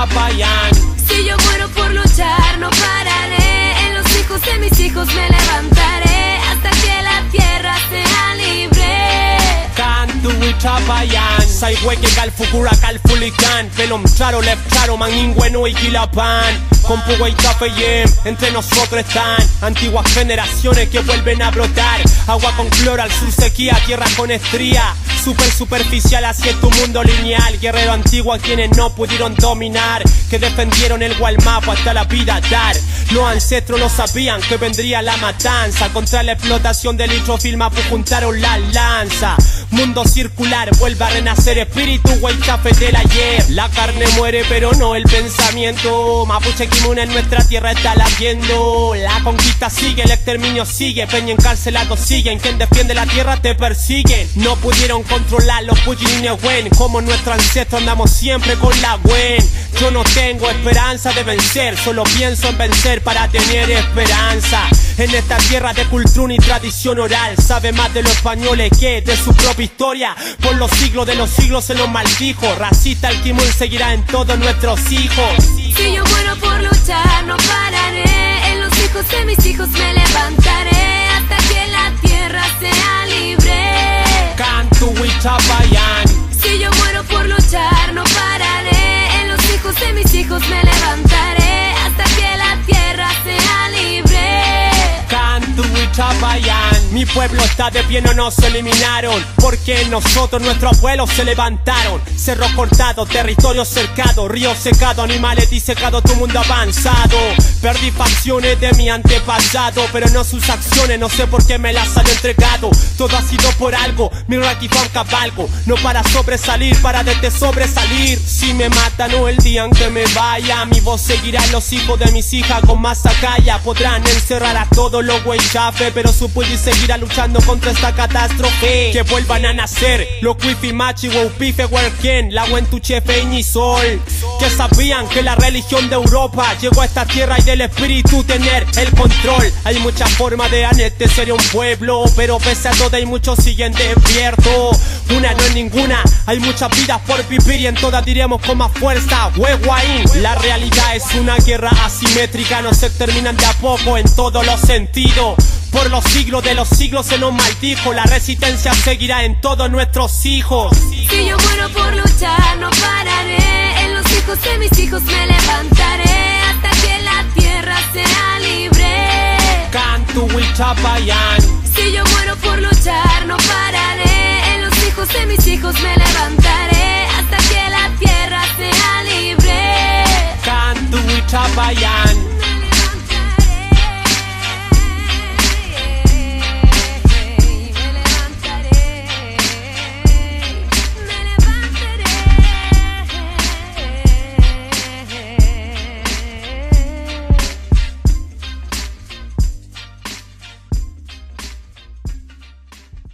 Chapayán. Si yo muero por luchar no pararé, en los hijos de mis hijos me levantaré hasta que la tierra sea libre. Kantuwi Chapayán. Saihueque Calfucura Calfulicán. Pelom Charo Lef Charo Maningüeno y Quilapán. Con Puga y Chapayén, entre nosotros están antiguas generaciones que vuelven a brotar. Agua con cloro, al sur sequía, tierra con estría. Super superficial, así es tu mundo lineal. Guerrero antiguo a quienes no pudieron dominar, que defendieron el Gualmapo hasta la vida dar. Los ancestros lo sabían que vendría la matanza. Contra la explotación del litrofil Mapu juntaron la lanza. Mundo circular, vuelve a renacer espíritu Huaychafe del ayer. La carne muere pero no el pensamiento. Mapuche Kimuna en nuestra tierra está latiendo. La conquista sigue, el exterminio sigue. Peña encarcelado siguen, quien defiende la tierra te persiguen. No pudieron controlar los Pujilines Wen. Como nuestros ancestros andamos siempre con la Wen. Yo no tengo esperanza de vencer, solo pienso en vencer para tener esperanza. En esta tierra de cultura y tradición oral, sabe más de los españoles que de su propia historia. Por los siglos de los siglos se nos maldijo. Racista el Kimun seguirá en todos nuestros hijos. Si yo muero por luchar no pararé, en los hijos de mis hijos me levantaré hasta que la tierra sea libre. Kantuwi Chapayán. Si yo muero por luchar no pararé, en los hijos de mis hijos me levantaré hasta que la tierra sea libre. Kantuwi Chapayán. Mi pueblo está de pie, no nos eliminaron, porque nosotros, nuestros abuelos se levantaron. Cerro cortado, territorio cercado, río secado, animales disecados, tu mundo avanzado. Perdí facciones de mi antepasado, pero no sus acciones, no sé por qué me las han entregado. Todo ha sido por algo, mi raki fue un cabalgo. No para sobresalir, para desde sobresalir. Si me matan o el día en que me vaya, mi voz seguirá en los hijos de mis hijas con más acaya. Podrán encerrar a todos los Huaychafe, pero su pueblo seguirá luchando contra esta catástrofe. Que vuelvan a nacer los Wifi Machi, Waupife, Huerquén, la Huentuchefe y Sol. Que sabían que la religión de Europa llegó a esta tierra y del espíritu tener el control. Hay muchas formas de anestesiar un pueblo, pero pese a todo hay muchos siguen despiertos. Una no es ninguna, hay muchas vidas por vivir y en todas diremos con más fuerza Huehuaín. La realidad es una guerra asimétrica, no se terminan de a poco en todos los sentidos. Por los siglos de los siglos se nos maldijo, la resistencia seguirá en todos nuestros hijos. Si yo muero por luchar no pararé, en los hijos de mis hijos me levantaré hasta que la tierra sea libre. Kantuwi Chapayán. Si yo muero por luchar no pararé, en los hijos de mis hijos me levantaré hasta que la tierra sea libre. Kantuwi Chapayán.